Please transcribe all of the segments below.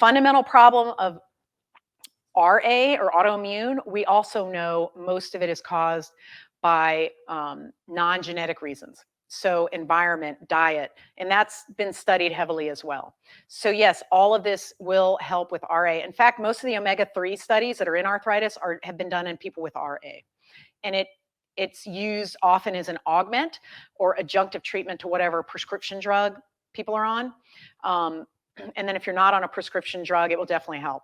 fundamental problem of RA or autoimmune, we also know most of it is caused by non-genetic reasons. So environment, diet, and that's been studied heavily as well. So yes, all of this will help with RA. In fact, most of the omega-3 studies that are in arthritis have been done in people with RA. And it's used often as an augment or adjunctive treatment to whatever prescription drug people are on. And then if you're not on a prescription drug, it will definitely help.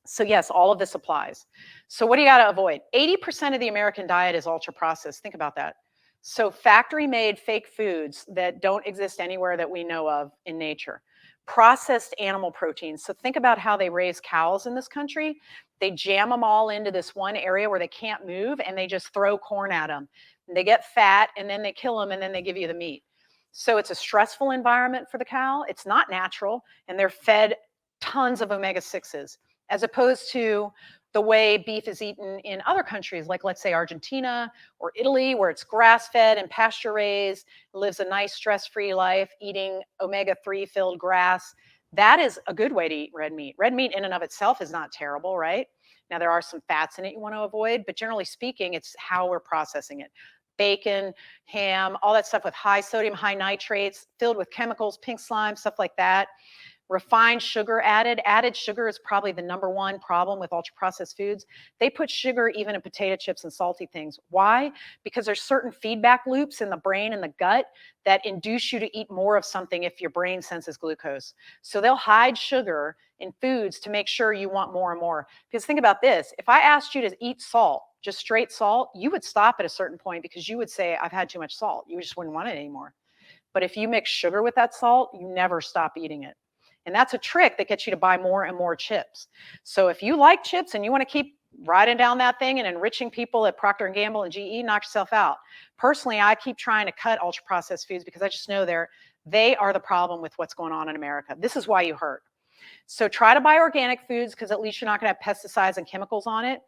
So yes, all of this applies. So what do you got to avoid? 80% of the American diet is ultra processed. Think about that. So factory made fake foods that don't exist anywhere that we know of in nature. Processed animal proteins. So think about how they raise cows in this country. They jam them all into this one area where they can't move, and they just throw corn at them. And they get fat, and then they kill them, and then they give you the meat. So it's a stressful environment for the cow. It's not natural, and they're fed tons of omega-6s. As opposed to the way beef is eaten in other countries, like let's say Argentina or Italy, where it's grass-fed and pasture-raised, lives a nice stress-free life, eating omega-3 filled grass. That is a good way to eat red meat. Red meat in and of itself is not terrible, right? Now there are some fats in it you want to avoid, but generally speaking, it's how we're processing it. Bacon, ham, all that stuff with high sodium, high nitrates, filled with chemicals, pink slime, stuff like that. Refined sugar added. Added sugar is probably the #1 problem with ultra-processed foods. They put sugar even in potato chips and salty things. Why? Because there's certain feedback loops in the brain and the gut that induce you to eat more of something if your brain senses glucose. So they'll hide sugar in foods to make sure you want more and more. Because think about this. If I asked you to eat salt, just straight salt, you would stop at a certain point because you would say, I've had too much salt. You just wouldn't want it anymore. But if you mix sugar with that salt, you never stop eating it. And that's a trick that gets you to buy more and more chips. So if you like chips and you want to keep riding down that thing and enriching people at Procter & Gamble and GE, knock yourself out. Personally, I keep trying to cut ultra-processed foods because I just know they are the problem with what's going on in America. This is why you hurt. So try to buy organic foods because at least you're not going to have pesticides and chemicals on it.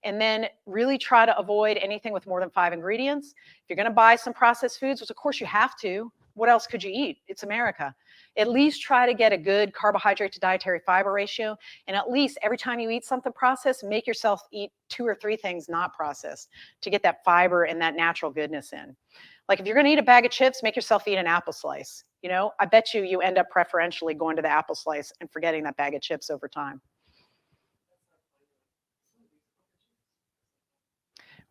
And then really try to avoid anything with more than 5 ingredients. If you're going to buy some processed foods, which of course you have to, what else could you eat? It's America. At least try to get a good carbohydrate to dietary fiber ratio. And at least every time you eat something processed, make yourself eat 2 or 3 things not processed to get that fiber and that natural goodness in. Like if you're going to eat a bag of chips, make yourself eat an apple slice. You know, I bet you end up preferentially going to the apple slice and forgetting that bag of chips over time.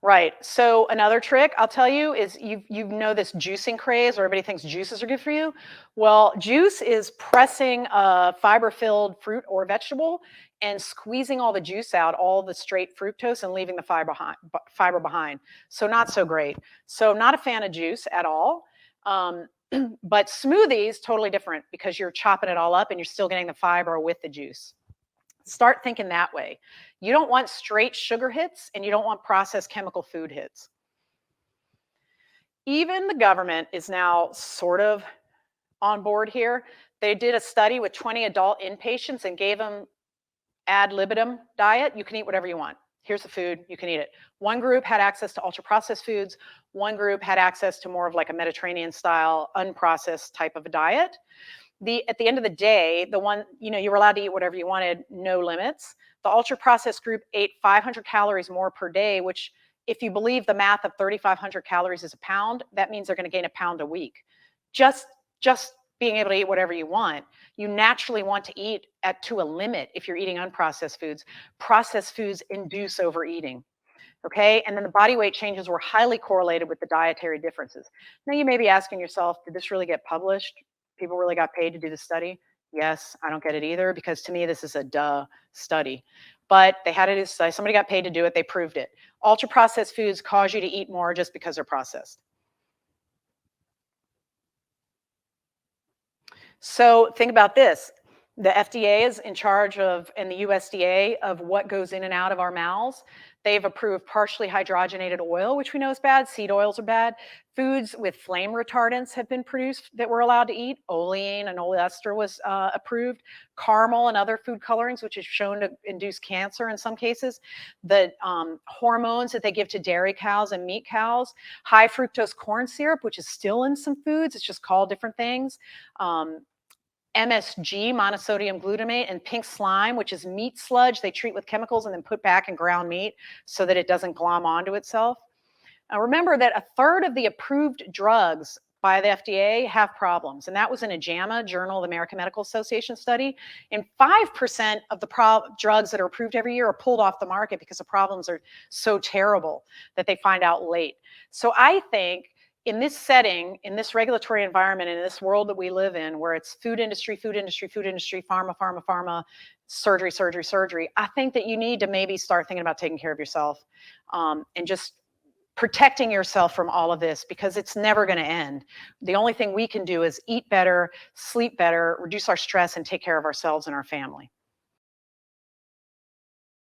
Right. So another trick I'll tell you is you know this juicing craze where everybody thinks juices are good for you. Well, juice is pressing a fiber-filled fruit or vegetable and squeezing all the juice out, all the straight fructose, and leaving the fiber behind. So not so great. So not a fan of juice at all. But smoothies, totally different because you're chopping it all up and you're still getting the fiber with the juice. Start thinking that way. You don't want straight sugar hits and you don't want processed chemical food hits. Even the government is now sort of on board here. They did a study with 20 adult inpatients and gave them ad libitum diet. You can eat whatever you want. Here's the food, you can eat it. One group had access to ultra-processed foods. One group had access to more of like a Mediterranean-style, unprocessed type of a diet. At the end of the day, the one, you were allowed to eat whatever you wanted, no limits. The ultra-processed group ate 500 calories more per day, which if you believe the math of 3,500 calories is a pound, that means they're going to gain a pound a week. Just being able to eat whatever you want. You naturally want to eat to a limit if you're eating unprocessed foods. Processed foods induce overeating. Okay, and then the body weight changes were highly correlated with the dietary differences. Now you may be asking yourself, did this really get published? People really got paid to do the study? Yes, I don't get it either because to me this is a duh study. But they had to do a study. Somebody got paid to do it. They proved it. Ultra-processed foods cause you to eat more just because they're processed. So think about this. The FDA is in charge of, and the USDA, of what goes in and out of our mouths. They've approved partially hydrogenated oil, which we know is bad. Seed oils are bad. Foods with flame retardants have been produced that we're allowed to eat. Oleine and oleester was approved. Caramel and other food colorings, which is shown to induce cancer in some cases. The hormones that they give to dairy cows and meat cows. High fructose corn syrup, which is still in some foods. It's just called different things. MSG, monosodium glutamate, and pink slime, which is meat sludge they treat with chemicals and then put back in ground meat so that it doesn't glom onto itself. Now remember that a third of the approved drugs by the FDA have problems, and that was in a JAMA, Journal of the American Medical Association study. And 5% of the drugs that are approved every year are pulled off the market because the problems are so terrible that they find out late. So I think in this setting, in this regulatory environment, in this world that we live in, where it's food industry, pharma, surgery, I think that you need to maybe start thinking about taking care of yourself, and just protecting yourself from all of this, because it's never going to end. The only thing we can do is eat better, sleep better, reduce our stress, and take care of ourselves and our family.